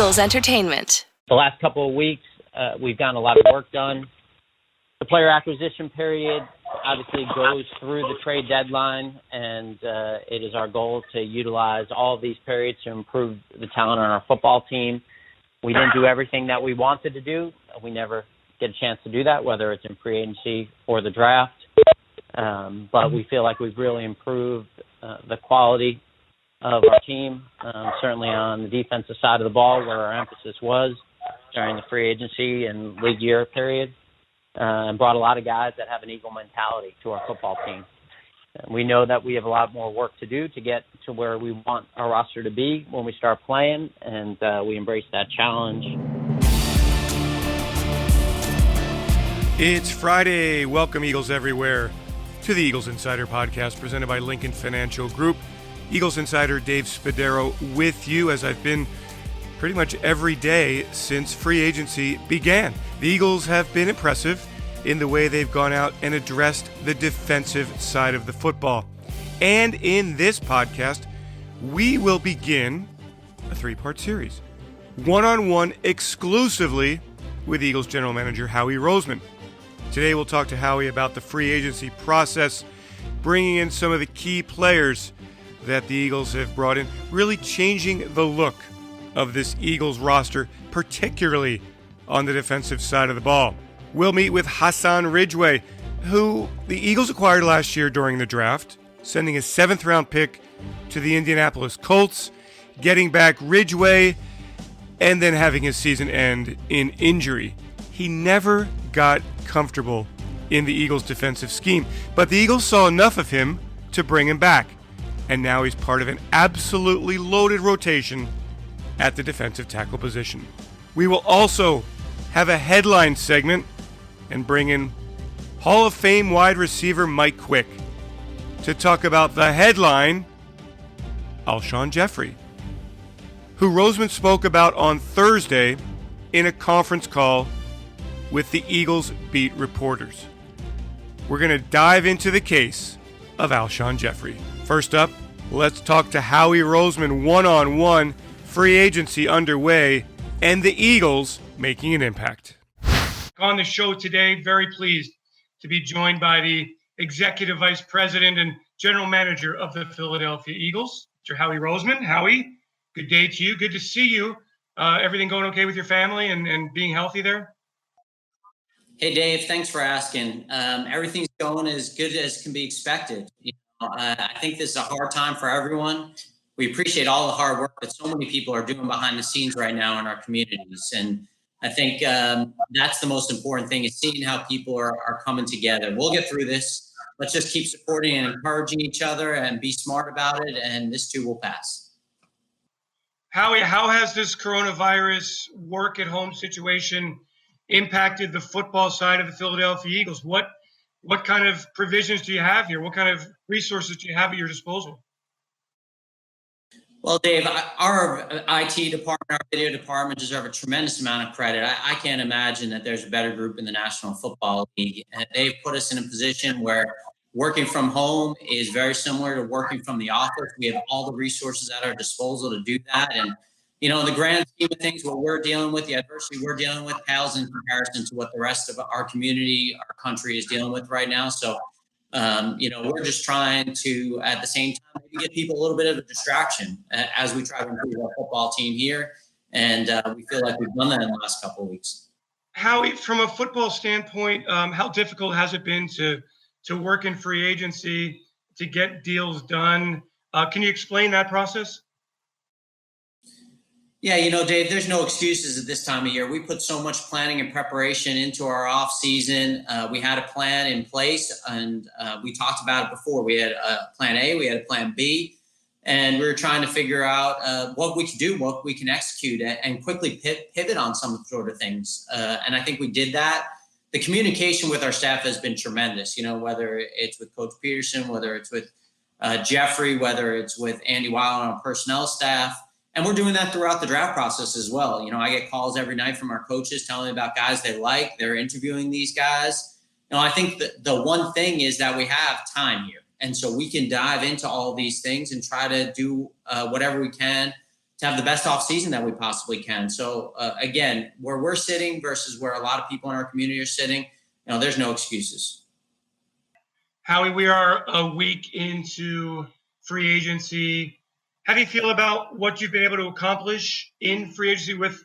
Eagles Entertainment. The last couple of weeks, we've gotten a lot of work done. The player acquisition period obviously goes through the trade deadline, and it is our goal to utilize all of these periods to improve the talent on our football team. We didn't do everything that we wanted to do. We never get a chance to do that, whether it's in free agency or the draft. But we feel like we've really improved the quality of our team, certainly on the defensive side of the ball, where our emphasis was during the free agency and league year period, and brought a lot of guys that have an Eagle mentality to our football team. And we know that we have a lot more work to do to get to where we want our roster to be when we start playing, and we embrace that challenge. It's Friday. Welcome, Eagles everywhere, to the Eagles Insider Podcast presented by Lincoln Financial Group. Eagles Insider Dave Spadaro with you, as I've been pretty much every day since free agency began. The Eagles have been impressive in the way they've gone out and addressed the defensive side of the football. And in this podcast, we will begin a three-part series, one-on-one exclusively with Eagles General Manager Howie Roseman. Today we'll talk to Howie about the free agency process, bringing in some of the key players that the Eagles have brought in, really changing the look of this Eagles roster, particularly on the defensive side of the ball. We'll meet with Hassan Ridgeway, who the Eagles acquired last year during the draft, sending a 7th-round pick to the Indianapolis Colts, getting back Ridgeway, and then having his season end in injury. He never got comfortable in the Eagles' defensive scheme, but the Eagles saw enough of him to bring him back, and now he's part of an absolutely loaded rotation at the defensive tackle position. We will also have a headline segment and bring in Hall of Fame wide receiver Mike Quick to talk about the headline, Alshon Jeffery, who Roseman spoke about on Thursday in a conference call with the Eagles beat reporters. We're going to dive into the case of Alshon Jeffery. First up, let's talk to Howie Roseman one-on-one, free agency underway, and the Eagles making an impact. On the show today, very pleased to be joined by the Executive Vice President and General Manager of the Philadelphia Eagles, Mr. Howie Roseman. Howie, good day to you. Good to see you. Everything going okay with your family and being healthy there? Hey, Dave, thanks for asking. Everything's going as good as can be expected. I think this is a hard time for everyone. We appreciate all the hard work that so many people are doing behind the scenes right now in our communities. And I think that's the most important thing, is seeing how people are coming together. We'll get through this. Let's just keep supporting and encouraging each other and be smart about it, and this too will pass. Howie, how has this coronavirus work-at-home situation impacted the football side of the Philadelphia Eagles? What kind of provisions do you have here? What kind of resources do you have at your disposal? Well, Dave, our IT department, our video department deserve a tremendous amount of credit. I can't imagine that there's a better group in the National Football League. And they've put us in a position where working from home is very similar to working from the office. We have all the resources at our disposal to do that. And, in the grand scheme of things, what we're dealing with, the adversity we're dealing with, pales in comparison to what the rest of our community, our country is dealing with right now. So, we're just trying to, at the same time, maybe give people a little bit of a distraction as we try to improve our football team here. And we feel like we've done that in the last couple of weeks. Howie, from a football standpoint, how difficult has it been to work in free agency, to get deals done? Can you explain that process? Yeah, Dave, there's no excuses at this time of year. We put so much planning and preparation into our off season. We had a plan in place, and we talked about it before. We had a plan A, we had a plan B, and we were trying to figure out what we could do, what we can execute, and quickly pivot on some sort of things. And I think we did that. The communication with our staff has been tremendous, whether it's with Coach Peterson, whether it's with Jeffrey, whether it's with Andy Weil on our personnel staff. And we're doing that throughout the draft process as well. I get calls every night from our coaches telling me about guys they like. They're interviewing these guys. I think the one thing is that we have time here. And so we can dive into all these things and try to do whatever we can have the best offseason that we possibly can. So again, where we're sitting versus where a lot of people in our community are sitting, there's no excuses. Howie, we are a week into free agency. How do you feel about what you've been able to accomplish in free agency with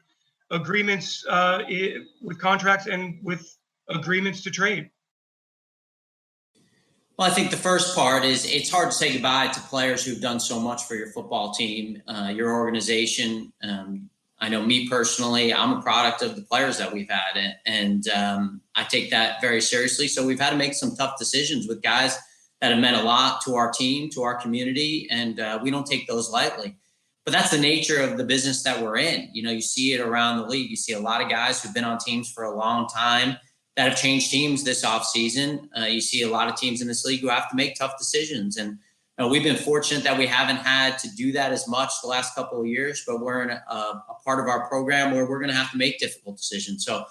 agreements, with contracts and with agreements to trade? Well, I think the first part is it's hard to say goodbye to players who've done so much for your football team, your organization. I know me personally, I'm a product of the players that we've had, and I take that very seriously. So we've had to make some tough decisions with guys that have meant a lot to our team, to our community, and we don't take those lightly. But that's the nature of the business that we're in. You see it around the league. You see a lot of guys who've been on teams for a long time that have changed teams this offseason. You see a lot of teams in this league who have to make tough decisions. And we've been fortunate that we haven't had to do that as much the last couple of years, but we're in a part of our program where we're going to have to make difficult decisions. So,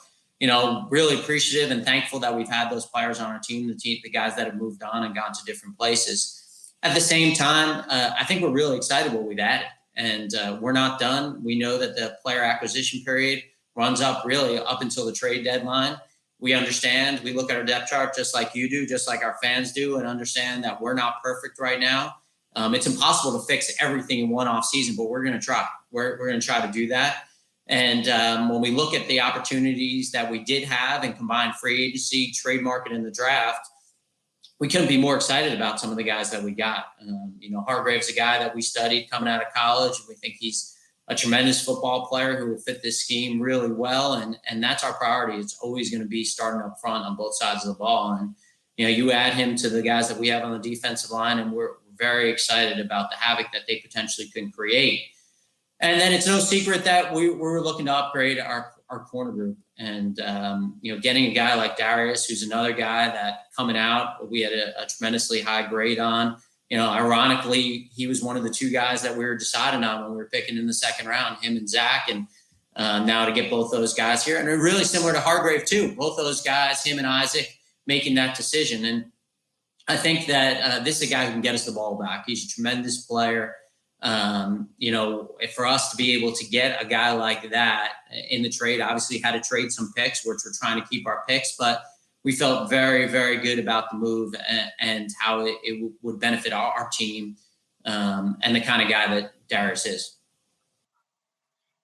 really appreciative and thankful that we've had those players on our team, the guys that have moved on and gone to different places. At the same time, I think we're really excited what we've added. And we're not done. We know that the player acquisition period runs up until the trade deadline. We understand, we look at our depth chart just like you do, just like our fans do, and understand that we're not perfect right now. It's impossible to fix everything in one off season, but we're going to try. We're going to try to do that. And when we look at the opportunities that we did have and combine free agency, trade market, and the draft, we couldn't be more excited about some of the guys that we got. Hargrave's a guy that we studied coming out of college. We think he's a tremendous football player who will fit this scheme really well. And that's our priority. It's always going to be starting up front on both sides of the ball. And, you add him to the guys that we have on the defensive line, and we're very excited about the havoc that they potentially can create. And then it's no secret that we're looking to upgrade our corner group. And, getting a guy like Darius, who's another guy that coming out, we had a tremendously high grade on. Ironically, he was one of the two guys that we were deciding on when we were picking in the second round, him and Zach. And now to get both those guys here. And really similar to Hargrave, too. Both those guys, him and Isaac, making that decision. And I think that this is a guy who can get us the ball back. He's a tremendous player. For us to be able to get a guy like that in the trade, obviously had to trade some picks, which we're trying to keep our picks, but we felt very, very good about the move and how it would benefit our team and the kind of guy that Darius is.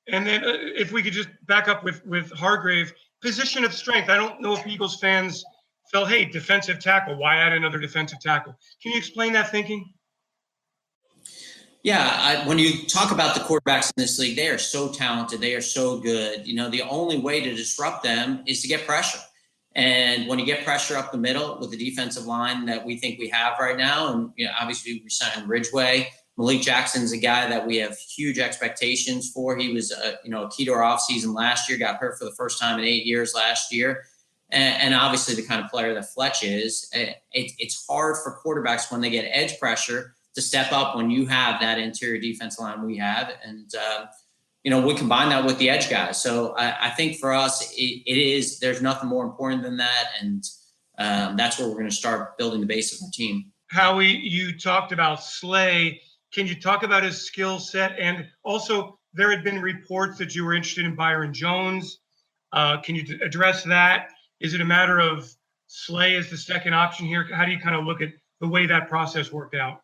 And then if we could just back up with Hargrave, position of strength. I don't know if Eagles fans felt, hey, defensive tackle, why add another defensive tackle? Can you explain that thinking? Yeah, when you talk about the quarterbacks in this league, they are so talented. They are so good. The only way to disrupt them is to get pressure. And when you get pressure up the middle with the defensive line that we think we have right now, and obviously we signed Ridgeway, Malik Jackson's a guy that we have huge expectations for. He was a key to our offseason last year, got hurt for the first time in 8 years last year. And obviously the kind of player that Fletch is, it's hard for quarterbacks when they get edge pressure to step up when you have that interior defense line we have. And, we combine that with the edge guys. So I think for us, there's nothing more important than that. And that's where we're going to start building the base of our team. Howie, you talked about Slay. Can you talk about his skill set? And also, there had been reports that you were interested in Byron Jones. Can you address that? Is it a matter of Slay as the second option here? How do you kind of look at the way that process worked out?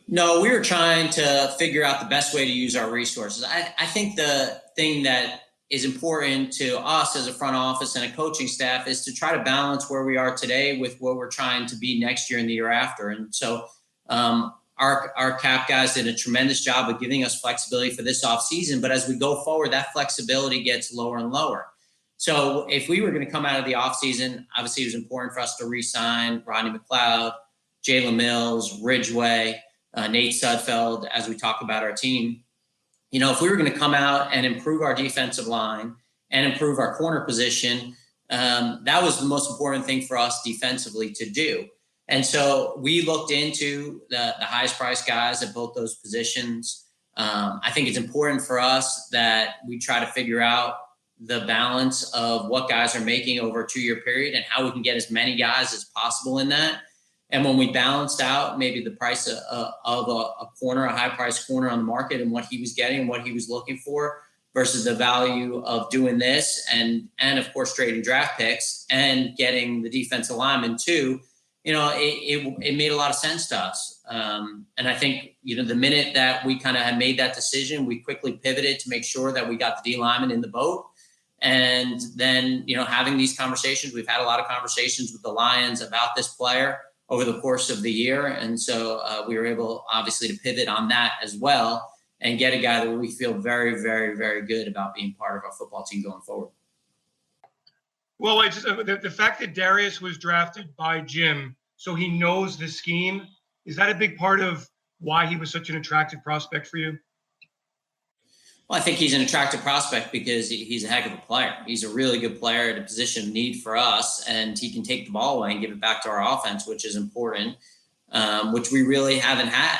No, we were trying to figure out the best way to use our resources. I think the thing that is important to us as a front office and a coaching staff is to try to balance where we are today with what we're trying to be next year and the year after. And so our cap guys did a tremendous job of giving us flexibility for this offseason. But as we go forward, that flexibility gets lower and lower. So if we were going to come out of the offseason, obviously it was important for us to re-sign Rodney McLeod, Jalen Mills, Ridgeway, Nate Sudfeld, as we talk about our team. If we were going to come out and improve our defensive line and improve our corner position, that was the most important thing for us defensively to do. And so we looked into the highest priced guys at both those positions. I think it's important for us that we try to figure out the balance of what guys are making over a 2-year period and how we can get as many guys as possible in that. And when we balanced out maybe the price of a corner, a high price corner on the market, and what he was getting, what he was looking for, versus the value of doing this and of course trading draft picks and getting the defensive lineman too, it made a lot of sense to us. And I think, the minute that we kind of had made that decision, we quickly pivoted to make sure that we got the D lineman in the boat. And then, having these conversations, we've had a lot of conversations with the Lions about this player over the course of the year. And so we were able, obviously, to pivot on that as well and get a guy that we feel very, very, very good about being part of our football team going forward. Well, the fact that Darius was drafted by Jim, so he knows the scheme, is that a big part of why he was such an attractive prospect for you? Well, I think he's an attractive prospect because he's a heck of a player. He's a really good player at a position of need for us, and he can take the ball away and give it back to our offense, which is important, which we really haven't had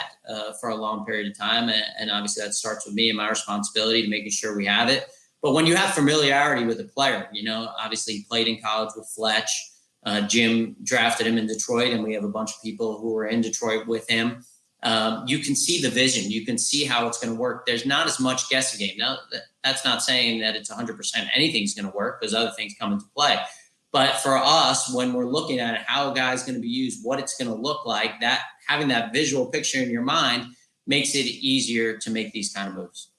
for a long period of time. And obviously that starts with me and my responsibility to making sure we have it. But when you have familiarity with a player, obviously he played in college with Fletch. Jim drafted him in Detroit, and we have a bunch of people who were in Detroit with him. You can see the vision. You can see how it's going to work. There's not as much guessing game. Now, that's not saying that it's 100% anything's going to work, because other things come into play. But for us, when we're looking at it, how a guy's going to be used, what it's going to look like, that having that visual picture in your mind makes it easier to make these kind of moves.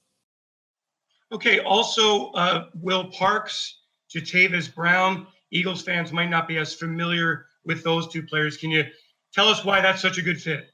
Okay. Also, Will Parks, Jatavis Brown. Eagles fans might not be as familiar with those two players. Can you tell us why that's such a good fit?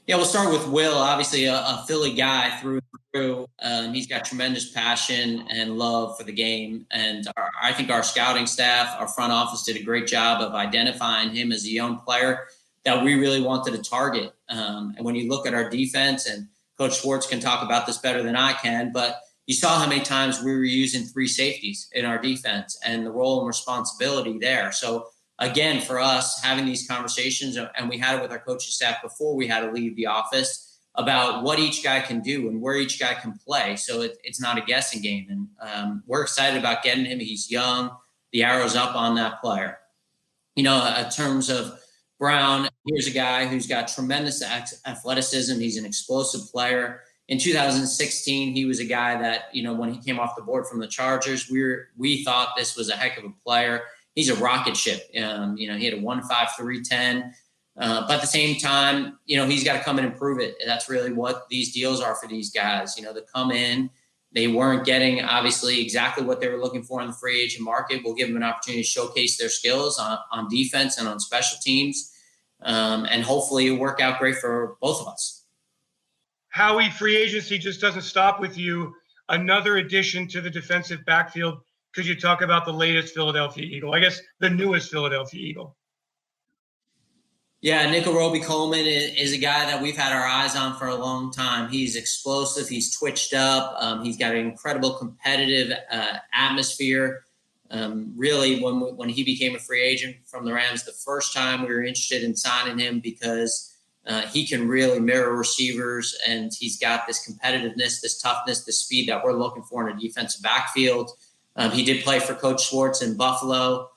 Yeah, we'll start with Will. Obviously, a Philly guy through and through. He's got tremendous passion and love for the game. And I think our scouting staff, our front office, did a great job of identifying him as a young player that we really wanted to target. And when you look at our defense, and Coach Schwartz can talk about this better than I can, but you saw how many times we were using 3 safeties in our defense and the role and responsibility there. So again, for us, having these conversations, and we had it with our coaching staff before we had to leave the office, about what each guy can do and where each guy can play. So it's not a guessing game. And we're excited about getting him. He's young. The arrow's up on that player. In terms of Brown, here's a guy who's got tremendous athleticism. He's an explosive player. In 2016, he was a guy that, when he came off the board from the Chargers, we thought this was a heck of a player. He's a rocket ship. He had a 1.53 310. But at the same time, he's got to come in and prove it. That's really what these deals are for these guys. They come in, they weren't getting obviously exactly what they were looking for in the free agent market. We'll give them an opportunity to showcase their skills on defense and on special teams. And hopefully it'll work out great for both of us. Howie, free agency just doesn't stop with you. Another addition to the defensive backfield. Could you talk about the latest Philadelphia Eagle? I guess the newest Philadelphia Eagle. Yeah, Nickel Roby-Coleman is a guy that we've had our eyes on for a long time. He's explosive. He's twitched up. He's got an incredible competitive atmosphere. Really, when he became a free agent from the Rams, the first time we were interested in signing him because he can really mirror receivers, and he's got this competitiveness, this toughness, this speed that we're looking for in a defensive backfield. He did play for Coach Schwartz in Buffalo.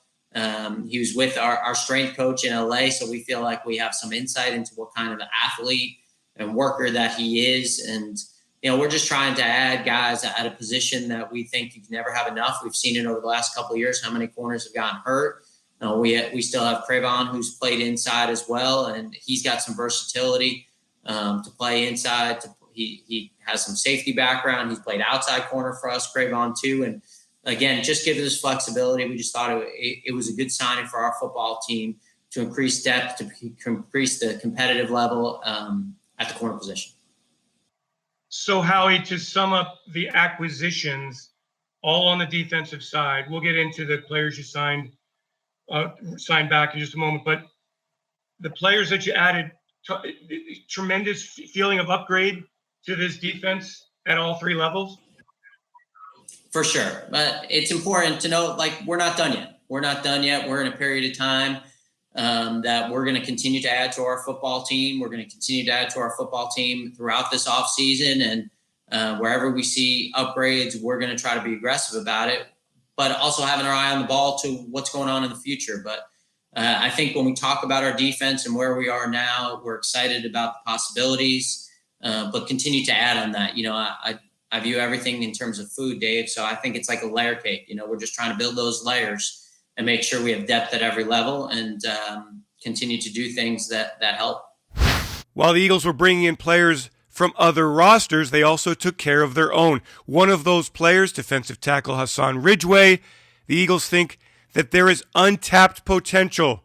He was with our strength coach in LA, so we feel like we have some insight into what kind of an athlete and worker that he is. And, we're just trying to add guys at a position that we think you can never have enough. We've seen it over the last couple of years, how many corners have gotten hurt. We still have Cravon, who's played inside as well, and he's got some versatility to play inside. He has some safety background. He's played outside corner for us, Cravon too. And again, just gives us flexibility. We just thought it was a good signing for our football team to increase depth, to increase the competitive level at the corner position. So, Howie, to sum up the acquisitions, all on the defensive side, we'll get into the players you signed back in just a moment, but the players that you added, tremendous feeling of upgrade to this defense at all 3 levels? For sure. But it's important to note, we're not done yet. We're in a period of time that we're going to continue to add to our football team. We're going to continue to add to our football team throughout this offseason. And wherever we see upgrades, we're going to try to be aggressive about it, but also having our eye on the ball to what's going on in the future. But I think when we talk about our defense and where we are now, we're excited about the possibilities, but continue to add on that. I view everything in terms of food, Dave. So I think it's like a layer cake. We're just trying to build those layers and make sure we have depth at every level and continue to do things that help. While the Eagles were bringing in players from other rosters, they also took care of their own. One of those players, defensive tackle Hassan Ridgeway, the Eagles think that there is untapped potential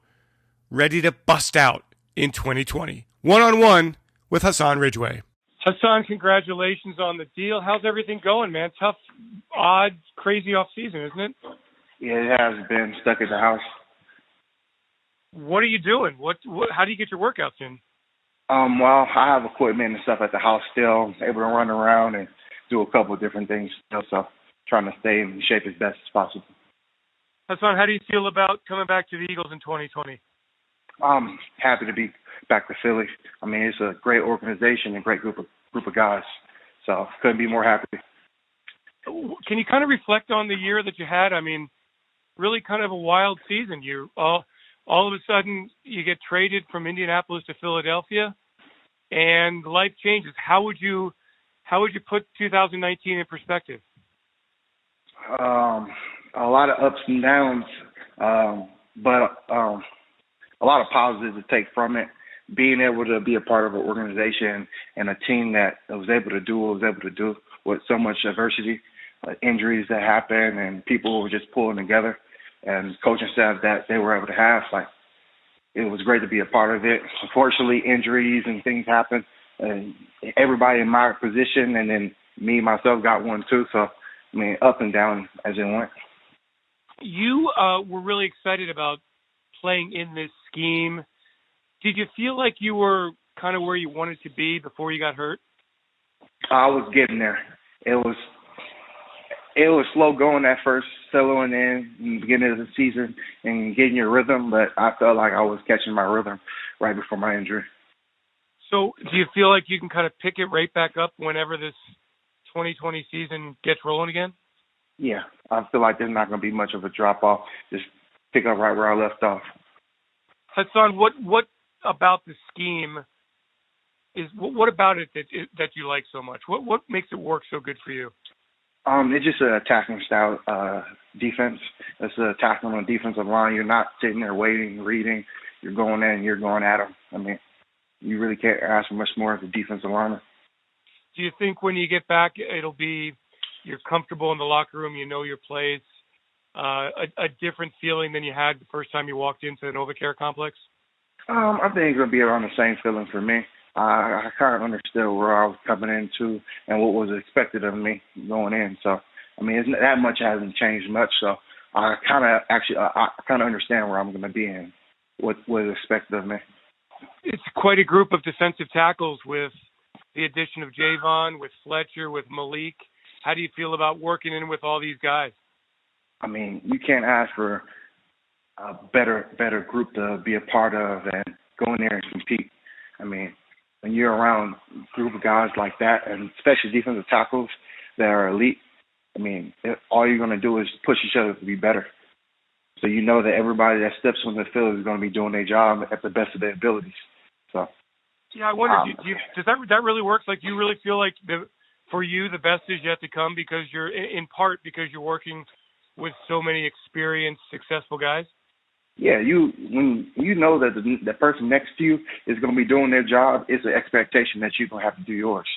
ready to bust out in 2020. One-on-one with Hassan Ridgeway. Hassan, congratulations on the deal. How's everything going, man? Tough, odd, crazy off-season, isn't it? Yeah, it has been. Stuck at the house. What are you doing? How do you get your workouts in? Well, I have equipment and stuff at the house still, able to run around and do a couple of different things still, so trying to stay in shape as best as possible. Hassan, how do you feel about coming back to the Eagles in 2020? I'm happy to be back to Philly. I mean, it's a great organization and a great group of guys, so couldn't be more happy. Can you kind of reflect on the year that you had? I mean, really kind of a wild season. You all of a sudden you get traded from Indianapolis to Philadelphia, and life changes. How would you put 2019 in perspective? A lot of ups and downs, but a lot of positives to take from it. Being able to be a part of an organization and a team that was able to do what was able to do with so much adversity, injuries that happened, and people were just pulling together, and coaching staff that they were able to have. It was great to be a part of it. Unfortunately, injuries and things happen, and everybody in my position, and then me myself got one too. So, I mean, up and down as it went. You were really excited about playing in this scheme. Did you feel like you were kind of where you wanted to be before you got hurt? I was getting there. It was slow going at first, settling in the beginning of the season and getting your rhythm, but I felt like I was catching my rhythm right before my injury. So do you feel like you can kind of pick it right back up whenever this 2020 season gets rolling again? Yeah, I feel like there's not going to be much of a drop-off. Just pick up right where I left off. Hassan, what about the scheme what about it that you like so much? What makes it work so good for you? It's just an attacking style defense. It's an attacking on the defensive line. You're not sitting there waiting, reading. You're going in, you're going at them. I mean, you really can't ask for much more as a defensive lineman. Do you think when you get back, it'll be you're comfortable in the locker room, you know your plays, a different feeling than you had the first time you walked into the NovaCare complex? I think it's going to be around the same feeling for me. I kind of understood where I was coming into and what was expected of me going in. So, I mean, that much hasn't changed much. So, I kind of understand where I'm going to be and what is expected of me. It's quite a group of defensive tackles with the addition of Javon, with Fletcher, with Malik. How do you feel about working in with all these guys? I mean, you can't ask for a better group to be a part of and go in there and compete. I mean, when you're around a group of guys like that, and especially defensive tackles that are elite, I mean, all you're going to do is push each other to be better. So you know that everybody that steps on the field is going to be doing their job at the best of their abilities. So, yeah, I wonder, does that really work? Like, do you really feel like for you the best is yet to come because you're in part because you're working with so many experienced, successful guys? Yeah, when you know that the person next to you is going to be doing their job, it's an expectation that you're going to have to do yours.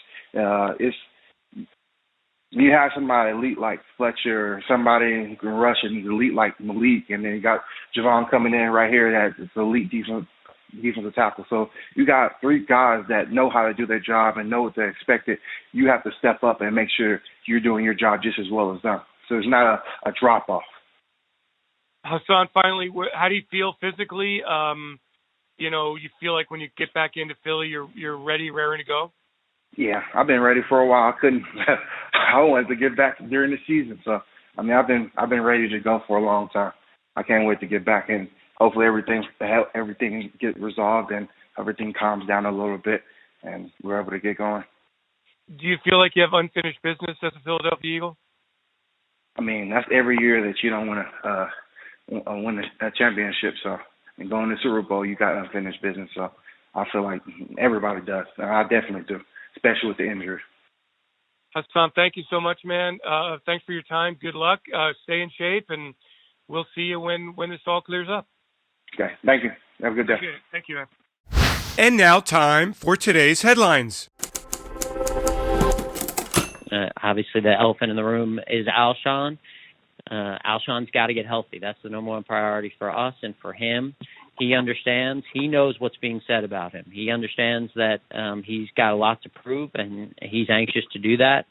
You have somebody elite like Fletcher, or somebody who can rush and elite like Malik, and then you got Javon coming in right here that's elite defensive tackle. So you got three guys that know how to do their job and know what they're expected. You have to step up and make sure you're doing your job just as well as them. So it's not a drop-off. Hassan, finally, how do you feel physically? You feel like when you get back into Philly, you're ready, raring to go? Yeah, I've been ready for a while. I wanted to get back during the season. So, I mean, I've been ready to go for a long time. I can't wait to get back in. Hopefully everything gets resolved and everything calms down a little bit and we're able to get going. Do you feel like you have unfinished business as a Philadelphia Eagle? I mean, that's every year that you don't want to win a championship. So and going to the Super Bowl, you got unfinished business. So I feel like everybody does. I definitely do, especially with the injury. Hassan, thank you so much, man. Thanks for your time. Good luck. Stay in shape, and we'll see you when this all clears up. Okay. Thank you. Have a good day. Appreciate it. Thank you, man. And now time for today's headlines. Obviously, the elephant in the room is Alshon. Alshon's got to get healthy. That's the number one priority for us and for him. He understands. He knows what's being said about him. He understands that he's got a lot to prove, and he's anxious to do that.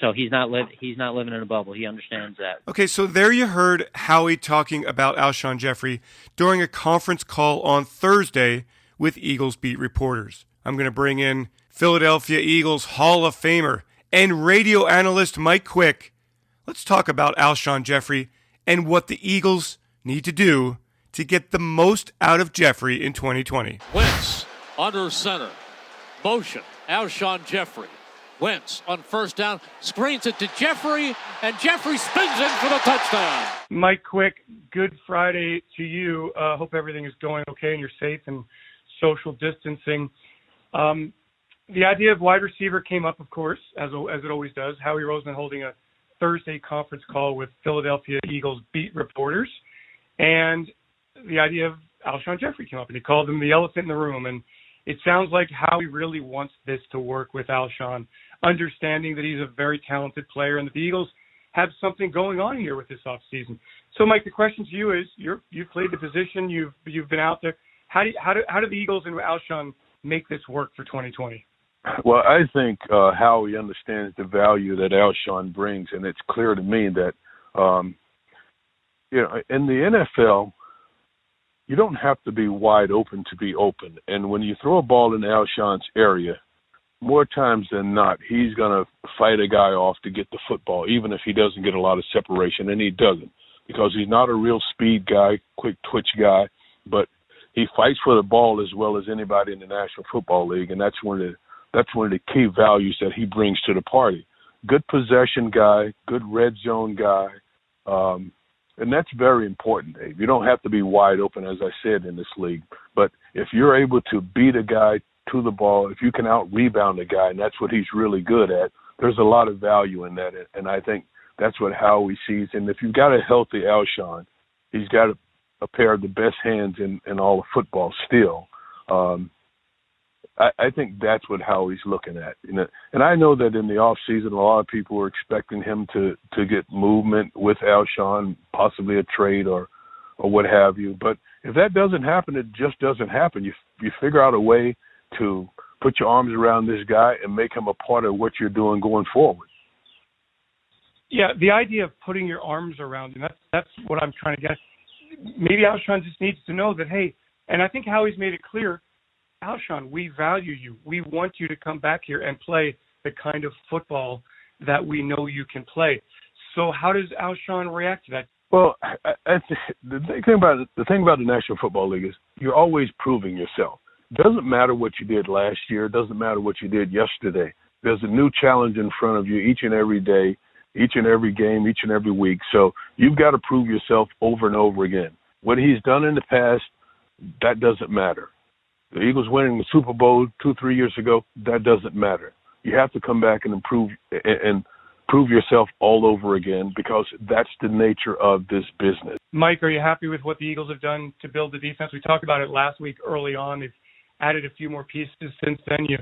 So he's not living in a bubble. He understands that. Okay, so there you heard Howie talking about Alshon Jeffery during a conference call on Thursday with Eagles beat reporters. I'm going to bring in Philadelphia Eagles Hall of Famer and radio analyst Mike Quick. Let's talk about Alshon Jeffery and what the Eagles need to do to get the most out of Jeffery in 2020. Wentz under center. Motion. Alshon Jeffery. Wentz on first down. Screens it to Jeffery, and Jeffery spins in for the touchdown. Mike Quick, good Friday to you. Hope everything is going okay and you're safe and social distancing. The idea of wide receiver came up, of course, as it always does. Howie Roseman holding a Thursday conference call with Philadelphia Eagles beat reporters. And the idea of Alshon Jeffery came up, and he called him the elephant in the room. And it sounds like Howie really wants this to work with Alshon, understanding that he's a very talented player and that the Eagles have something going on here with this offseason. So, Mike, the question to you is, you've played the position, you've been out there. How do the Eagles and Alshon make this work for 2020? Well, I think Howie understands the value that Alshon brings, and it's clear to me that, in the NFL, you don't have to be wide open to be open. And when you throw a ball in Alshon's area, more times than not, he's going to fight a guy off to get the football, even if he doesn't get a lot of separation, and he doesn't, because he's not a real speed guy, quick twitch guy, but he fights for the ball as well as anybody in the National Football League, and that's one of the key values that he brings to the party. Good possession guy, good red zone guy, and that's very important, Dave. You don't have to be wide open, as I said, in this league. But if you're able to beat a guy to the ball, if you can out-rebound a guy, and that's what he's really good at, there's a lot of value in that. And I think that's what Howie sees. And if you've got a healthy Alshon, he's got a pair of the best hands in all of football still. I think that's what Howie's looking at. And I know that in the offseason, a lot of people were expecting him to get movement with Alshon, possibly a trade or what have you. But if that doesn't happen, it just doesn't happen. You figure out a way to put your arms around this guy and make him a part of what you're doing going forward. Yeah, the idea of putting your arms around him, that's what I'm trying to get. Maybe Alshon just needs to know that, hey, and I think Howie's made it clear, Alshon, we value you. We want you to come back here and play the kind of football that we know you can play. So how does Alshon react to that? Well, the thing about the National Football League is you're always proving yourself. It doesn't matter what you did last year. It doesn't matter what you did yesterday. There's a new challenge in front of you each and every day, each and every game, each and every week. So you've got to prove yourself over and over again. What he's done in the past, that doesn't matter. The Eagles winning the Super Bowl 2-3 years ago, that doesn't matter. You have to come back and prove yourself all over again, because that's the nature of this business. Mike, are you happy with what the Eagles have done to build the defense? We talked about it last week early on. They've added a few more pieces since then. You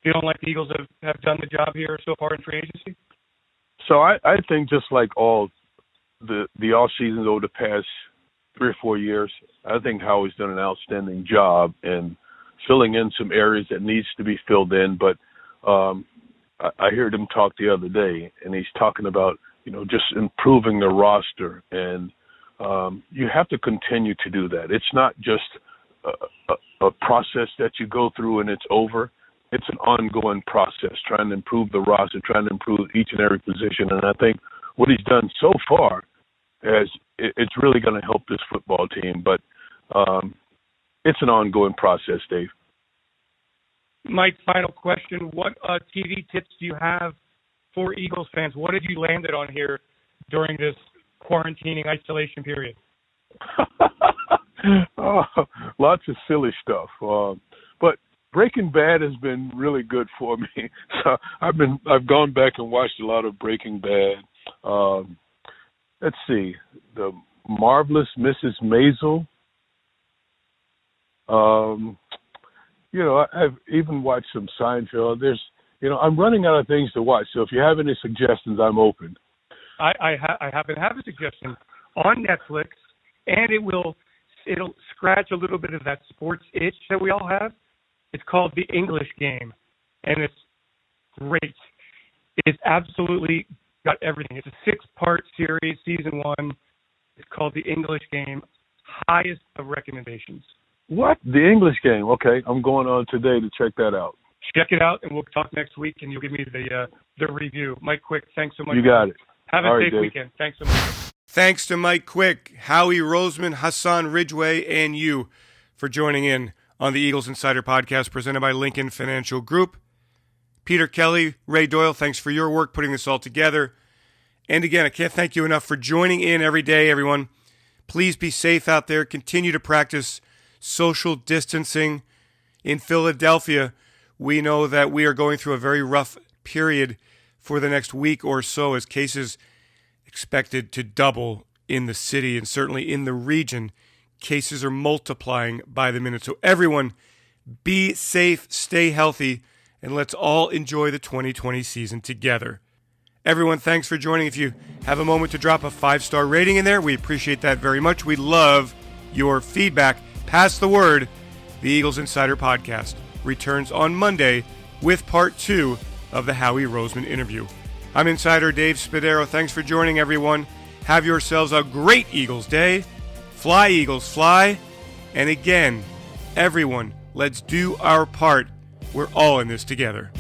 feeling like the Eagles have done the job here so far in free agency? So I think just like all the off seasons over the past 3 or 4 years, I think Howie's done an outstanding job in filling in some areas that needs to be filled in. But I heard him talk the other day, and he's talking about, just improving the roster. And you have to continue to do that. It's not just a process that you go through and it's over. It's an ongoing process, trying to improve the roster, trying to improve each and every position. And I think what he's done so far it's really going to help this football team. But it's an ongoing process, Dave. Mike, final question. What TV tips do you have for Eagles fans? What have you landed on here during this quarantining isolation period? Lots of silly stuff. But Breaking Bad has been really good for me. So I've gone back and watched a lot of Breaking Bad. Let's see, The Marvelous Mrs. Maisel. I've even watched some Seinfeld. I'm running out of things to watch. So if you have any suggestions, I'm open. I happen to have a suggestion on Netflix, and it'll scratch a little bit of that sports itch that we all have. It's called The English Game, and it's great. It's absolutely got everything. It's a 6-part series, season 1. It's called The English Game. Highest of recommendations. What? The English Game. Okay, I'm going on today to check that out. Check it out, and we'll talk next week, and you'll give me the review. Mike Quick, thanks so much. You got it. Have a safe weekend. Thanks so much. Thanks to Mike Quick, Howie Roseman, Hassan Ridgeway, and you for joining in on the Eagles Insider Podcast presented by Lincoln Financial Group. Peter Kelly, Ray Doyle, thanks for your work putting this all together. And again, I can't thank you enough for joining in every day, everyone. Please be safe out there. Continue to practice social distancing. In Philadelphia, we know that we are going through a very rough period for the next week or so as cases expected to double in the city and certainly in the region. Cases are multiplying by the minute. So everyone, be safe, stay healthy, and let's all enjoy the 2020 season together. Everyone, thanks for joining. If you have a moment to drop a 5-star rating in there, we appreciate that very much. We love your feedback. Pass the word. The Eagles Insider Podcast returns on Monday with part 2 of the Howie Roseman interview. I'm Insider Dave Spadaro. Thanks for joining, everyone. Have yourselves a great Eagles day. Fly, Eagles, fly. And again, everyone, let's do our part. We're all in this together.